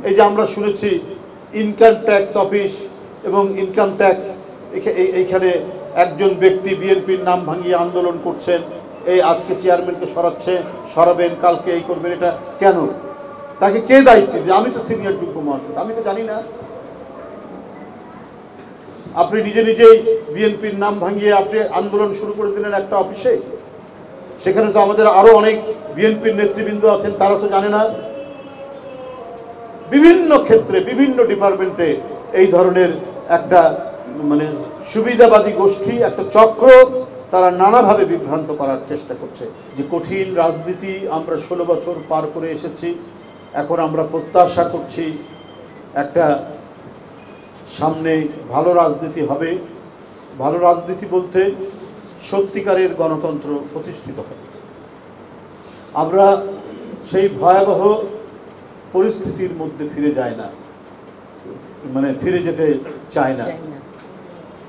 এই যে আমরা শুনেছি ইনকাম ট্যাক্স অফিস এবং ইনকাম ট্যাক্স এইখানে একজন ব্যক্তি বিএনপির নাম ভাঙিয়ে আন্দোলন করছেন, এই আজকে চেয়ারম্যানকে সরাবেন, কালকে এই করবেন। এটা কেন? তাকে কে দায়িত্ব দিবে? আমি তো সিনিয়র যুগ্ম মহাসচিব, আমি তো জানি না। আপনি নিজেই বিএনপির নাম ভাঙিয়ে আপনি আন্দোলন শুরু করে দিলেন একটা অফিসে। সেখানে তো আমাদের আরো অনেক বিএনপির নেতৃবৃন্দ আছেন, তারা তো জানে না। বিভিন্ন ক্ষেত্রে বিভিন্ন ডিপার্টমেন্টে এই ধরনের একটা মানে সুবিধাবাদী গোষ্ঠী, একটা চক্র, তারা নানাভাবে বিভ্রান্ত করার চেষ্টা করছে। যে কঠিন রাজনীতি আমরা 16 বছর পার করে এসেছি, এখন আমরা প্রত্যাশা করছি একটা সামনে ভালো রাজনীতি হবে। ভালো রাজনীতি বলতে সত্যিকারের গণতন্ত্র প্রতিষ্ঠিত হবে। আমরা সেই ভয়াবহ পরিস্থিতির মধ্যে ফিরে যায় না, মানে ফিরে যেতে চায় না।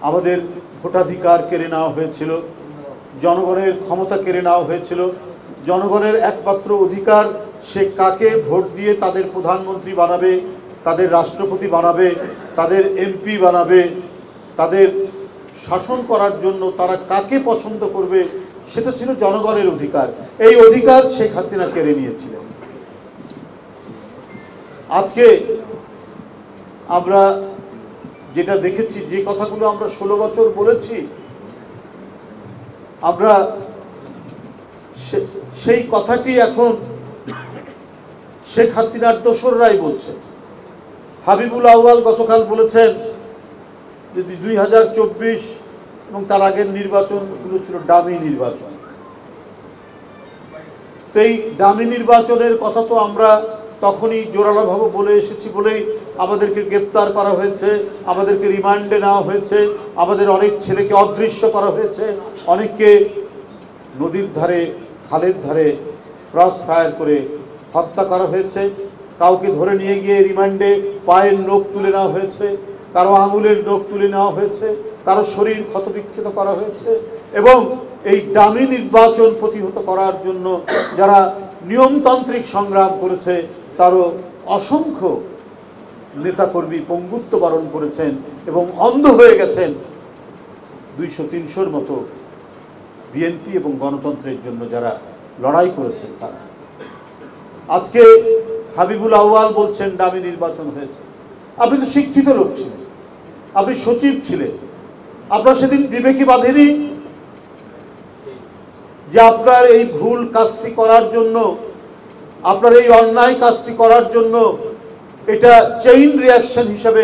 আমাদের ভোটাধিকার কেড়ে নেওয়া হয়েছিল, জনগণের ক্ষমতা কেড়ে নেওয়া হয়েছিল। জনগণের একমাত্র অধিকার সে কাকে ভোট দিয়ে তাদের প্রধানমন্ত্রী বানাবে, তাদের রাষ্ট্রপতি বানাবে, তাদের এমপি বানাবে, তাদের শাসন করার জন্য তারা কাকে পছন্দ করবে, সেটা ছিল জনগণের অধিকার। এই অধিকার শেখ হাসিনা কেড়ে নিয়েছিলেন। আজকে আমরা যেটা দেখেছি, যে কথাগুলো আমরা 16 বছর বলেছি, আমরা সেই কথাটি এখন শেখ হাসিনার দোসররাই বলছে। হাবিবুল আউয়াল গতকাল বলেছেন যে 2024 এবং তার আগের নির্বাচনগুলো ছিল ডামি নির্বাচন। তো এই ডামি নির্বাচনের কথা তো আমরা তখনই জোরালোভাবে বলে এসেছি বলেই আমাদেরকে গ্রেপ্তার করা হয়েছে, আমাদেরকে রিমান্ডে নেওয়া হয়েছে, আমাদের অনেক ছেলেকে অদৃশ্য করা হয়েছে, অনেককে নদীর ধারে, খালের ধারে ক্রস ফায়ার করে হত্যা করা হয়েছে। কাউকে ধরে নিয়ে গিয়ে রিমান্ডে পায়ের নখ তুলে নেওয়া হয়েছে, কারো আঙুলের নখ তুলে নেওয়া হয়েছে, কারো শরীর ক্ষতবিক্ষত করা হয়েছে। এবং এই ডামি নির্বাচন প্রতিহত করার জন্য যারা নিয়মতান্ত্রিক সংগ্রাম করেছে, তারও অসংখ্য নেতাকর্মী পঙ্গুত্ব বরণ করেছেন এবং অন্ধ হয়ে গেছেন। 200-300-র মতো বিএনপি এবং গণতন্ত্রের জন্য যারা লড়াই করেছেন তারা। আজকে হাবিবুল আউয়াল বলছেন ডামি নির্বাচন হয়েছে। আপনি তো শিক্ষিত লোক ছিলেন, আপনি সচিব ছিলেন, আপনার সেদিন বিবেকে বাঁধেনি যে আপনার এই ভুল কাজটি করার জন্য, আপনার এই অন্যায় কাজটি করার জন্য এটা চেইন রিয়াকশন হিসাবে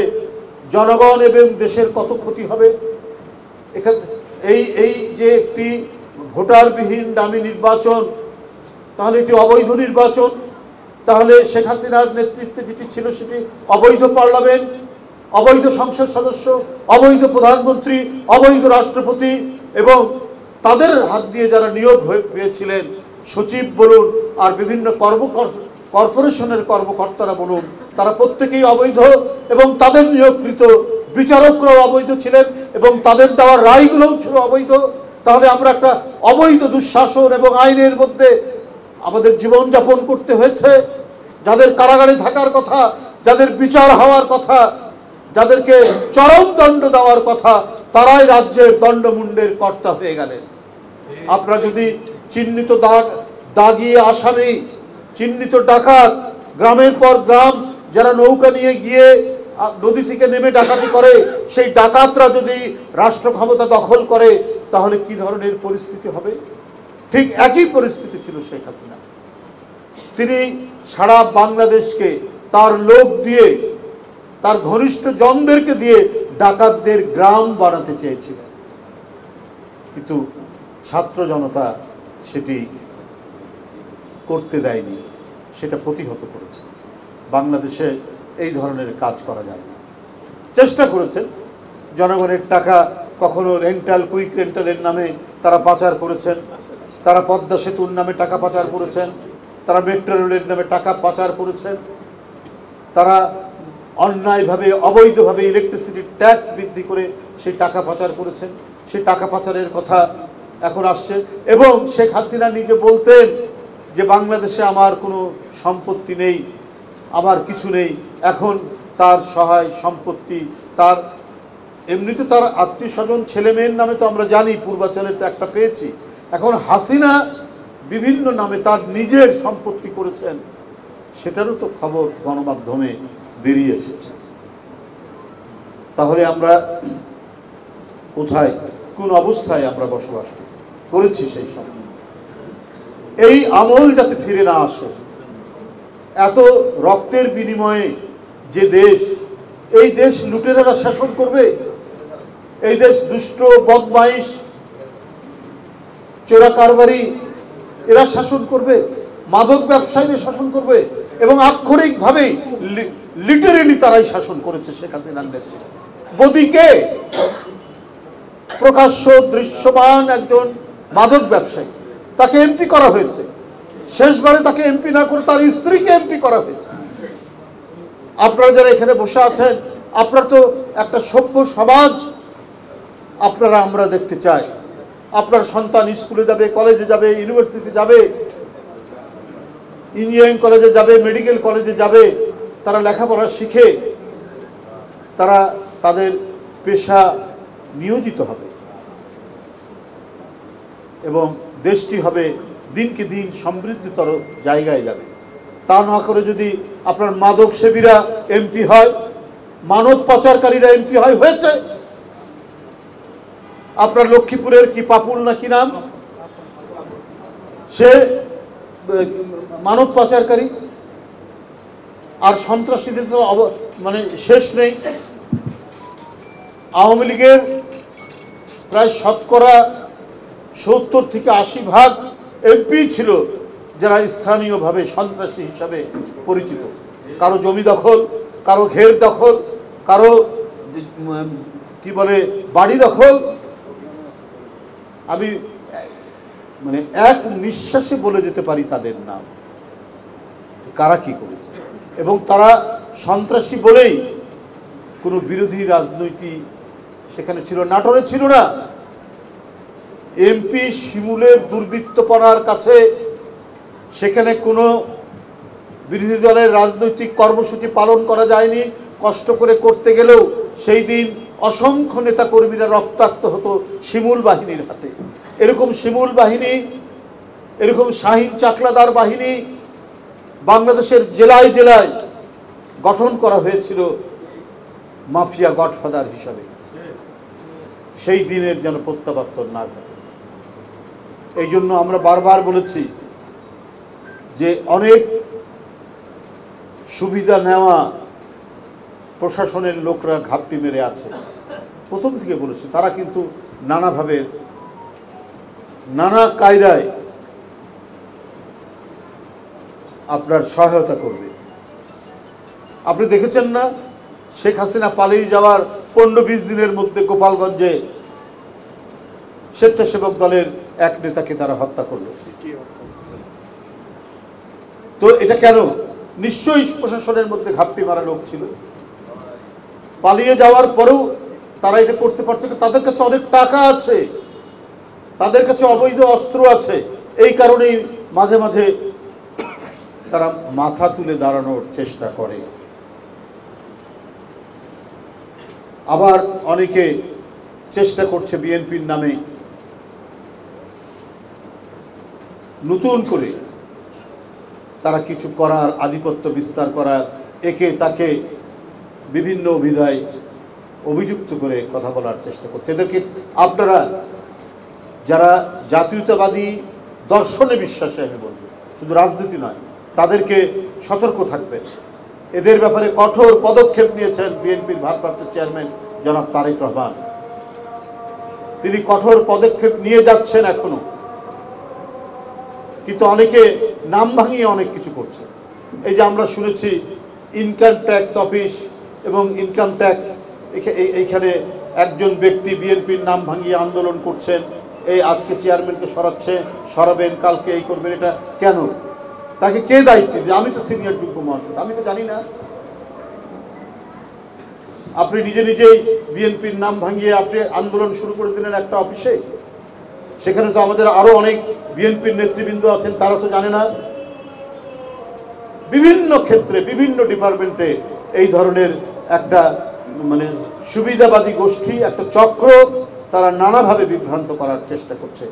জনগণ এবং দেশের কত ক্ষতি হবে? এখানে এই যে একটি ভোটারবিহীন ডামি নির্বাচন, তাহলে এটি অবৈধ নির্বাচন। তাহলে শেখ হাসিনার নেতৃত্বে যেটি ছিল সেটি অবৈধ পার্লামেন্ট, অবৈধ সংসদ সদস্য, অবৈধ প্রধানমন্ত্রী, অবৈধ রাষ্ট্রপতি, এবং তাদের হাত দিয়ে যারা নিয়োগ পেয়েছিলেন, সচিব বলুন আর বিভিন্ন কর্পোরেশনের কর্মকর্তারা বলুন, তারা প্রত্যেকেই অবৈধ এবং তাদের নিয়োগকৃত বিচারকরাও অবৈধ ছিলেন এবং তাদের দেওয়ার রায়গুলোও ছিল অবৈধ। তাহলে আমরা একটা অবৈধ দুঃশাসন এবং আইনের মধ্যে আমাদের জীবনযাপন করতে হয়েছে। যাদের কারাগারে থাকার কথা, যাদের বিচার হওয়ার কথা, যাদেরকে চরম দণ্ড দেওয়ার কথা, তারাই রাজ্যের দণ্ডমুণ্ডের কর্তা হয়ে গেলেন। আপনারা যদি চিহ্নিত দাগিয়ে আসামি, চিহ্নিত ডাকাত, গ্রামের পর গ্রাম যারা নৌকা নিয়ে গিয়ে নদী থেকে নেমে ডাকাতি করে, সেই ডাকাতরা যদি রাষ্ট্র ক্ষমতা দখল করে, তাহলে কি ধরনের পরিস্থিতি হবে? ঠিক একই পরিস্থিতি ছিল শেখ হাসিনা। তিনি সারা বাংলাদেশকে তার লোক দিয়ে, তার ঘনিষ্ঠ জনদেরকে দিয়ে ডাকাতদের গ্রাম বানাতে চেয়েছিলেন, কিন্তু ছাত্র জনতা সেটি করতে দেয়নি, সেটা প্রতিহত করেছে। বাংলাদেশে এই ধরনের কাজ করা যায় না। চেষ্টা করেছেন, জনগণের টাকা কখনো রেন্টাল, কুইক রেন্টালের নামে তারা পাচার করেছেন, তারা পদ্মা সেতুর নামে টাকা পাচার করেছেন, তারা মেট্রো রেলের নামে টাকা পাচার করেছেন, তারা অন্যায়ভাবে অবৈধভাবে ইলেকট্রিসিটি ট্যাক্স বৃদ্ধি করে সেই টাকা পাচার করেছেন। সেই টাকা পাচারের কথা এখন আসছে। এবং শেখ হাসিনা নিজে বলতেন যে বাংলাদেশে আমার কোনো সম্পত্তি নেই, আমার কিছু নেই। এখন তার সহায় সম্পত্তি, তার এমনিতে তার আত্মীয় স্বজন ছেলে মেয়ের নামে তো আমরা জানি, পূর্বাচলে তো একটা পেয়েছি। এখন হাসিনা বিভিন্ন নামে তার নিজের সম্পত্তি করেছেন, সেটারও তো খবর গণমাধ্যমে বেরিয়ে এসেছে। তাহলে আমরা কোথায়, কোন অবস্থায় আমরা বসবাস করেছি সেই সময়? এই আমল যাতে ফিরে না আসে, এত রক্তের বিনিময়ে যে দেশ, এই দেশ লুটেরারা শাসন করবে, এই দেশ দুষ্ট বদমাইশ চোরা কারবারি এরা শাসন করবে, মাদক ব্যবসায়ীরা শাসন করবে, এবং আক্ষরিকভাবেই লিটারেলি তারাই শাসন করেছে শেখ হাসিনার নেতৃত্বে। বদিকে প্রকাশ্য দৃশ্যমান একজন মাদক ব্যবসায়ী, তাকে এমপি করা হয়েছে। শেষবারে তাকে এমপি না করে তার স্ত্রীকে এমপি করা হয়েছে। আপনারা যারা এখানে বসে আছেন, আপনারা তো একটা সভ্য সমাজ আপনারা আমরা দেখতে চাই। আপনার সন্তান স্কুলে যাবে, কলেজে যাবে, ইউনিভার্সিটিতে যাবে, ইঞ্জিনিয়ারিং কলেজে যাবে, মেডিকেল কলেজে যাবে, তারা লেখাপড়া শিখে তারা তাদের পেশা নিয়োজিত হবে এবং দেশটি হবে দিনকে দিন সমৃদ্ধতর জায়গায় যাবে। তা না করে যদি আপনার মাদক সেবীরা এমপি হয়, মানব পাচারকারীরা এমপি হয়, হয়েছে। আপনার লক্ষ্মীপুরের কি পাপুল না কি নাম, সে মানব পাচারকারী, আর সন্ত্রাসীদের তো মানে শেষ নেই। আওয়ামী লীগের প্রায় শতকরা 70 থেকে 80% এমপি ছিল যারা স্থানীয়ভাবে সন্ত্রাসী হিসাবে পরিচিত। কারো জমি দখল, কারো ঘের দখল, কারো কি বলে বাড়ি দখল। আমি মানে এক নিঃশ্বাসে বলে যেতে পারি তাদের নাম, কারা কি করেছে। এবং তারা সন্ত্রাসী বলেই কোনো বিরোধী রাজনৈতিক সেখানে ছিল, নাটোরে ছিল না। এমপি শিমুলের দুর্বৃত্তপনার কাছে সেখানে কোনো বিরোধী দলের রাজনৈতিক কর্মসূচি পালন করা যায়নি। কষ্ট করে করতে গেলেও সেই দিন অসংখ্য নেতাকর্মীরা রক্তাক্ত হতো শিমুল বাহিনীর হাতে। এরকম শিমুল বাহিনী, এরকম শাহিন চাকলাদার বাহিনী বাংলাদেশের জেলায় জেলায় গঠন করা হয়েছিল মাফিয়া গডফাদার হিসাবে। সেই দিনের যেন প্রত্যাবর্তন না করে। এই জন্য আমরা বারবার বলেছি যে অনেক সুবিধা নেওয়া প্রশাসনের লোকরা ঘাপটি মেরে আছে। প্রথম থেকে বলেছি, তারা কিন্তু নানাভাবে নানা কায়দায় আপনার সহায়তা করবে। আপনি দেখেছেন না, শেখ হাসিনা পালিয়ে যাওয়ার 15-20 দিনের মধ্যে গোপালগঞ্জে স্বেচ্ছাসেবক দলের এক নেতাকে তারা হত্যা করল। তো এটা কেন? নিশ্চয়ই প্রশাসনের মধ্যে ঘাপটি মারা লোক ছিল। পালিয়ে যাওয়ার পরেও তারা এটা করতে পারছে না। তাদের কাছে অনেক টাকা আছে, তাদের কাছে অবৈধ অস্ত্র আছে। এই কারণেই মাঝে মাঝে তারা মাথা তুলে দাঁড়ানোর চেষ্টা করে। আবার অনেকে চেষ্টা করছে বিএনপির নামে নতুন করে তারা কিছু করার, আধিপত্য বিস্তার করার, একে তাকে বিভিন্ন অভিধায় অভিযুক্ত করে কথা বলার চেষ্টা করছে। এদেরকে আপনারা যারা জাতীয়তাবাদী দর্শনে বিশ্বাসী, আমি বলবো শুধু রাজনীতি নয়, তাদেরকে সতর্ক থাকবেন। এদের ব্যাপারে কঠোর পদক্ষেপ নিয়েছেন বিএনপির ভারপ্রাপ্ত চেয়ারম্যান জনাব তারেক রহমান। তিনি কঠোর পদক্ষেপ নিয়ে যাচ্ছেন এখনো, কিন্তু অনেকে নাম ভাঙিয়ে অনেক কিছু করছে। এই যে আমরা শুনেছি ইনকাম ট্যাক্স অফিস এবং ইনকাম ট্যাক্স, এইখানে একজন ব্যক্তি বিএনপির নাম ভাঙিয়ে আন্দোলন করছেন। এই আজকে চেয়ারম্যানকে সরাচ্ছে, সরাবেন, কালকে এই করবেন। এটা কেন? তাকে কে দায়িত্ব দিবে? আমি তো সিনিয়র যুগ্ম মহাসচিব, আমি তো জানি না। আপনি নিজে নিজেই বিএনপির নাম ভাঙিয়ে আপনি আন্দোলন শুরু করে দিলেন একটা অফিসে। সেখানে তো আমাদের আরো অনেক বিএনপির নেতৃবৃন্দ আছেন, তারা তো জানে না। বিভিন্ন ক্ষেত্রে বিভিন্ন ডিপার্টমেন্টে এই ধরনের একটা মানে সুবিধাবাদী গোষ্ঠী, একটা চক্র, তারা নানাভাবে বিভ্রান্ত করার চেষ্টা করছে।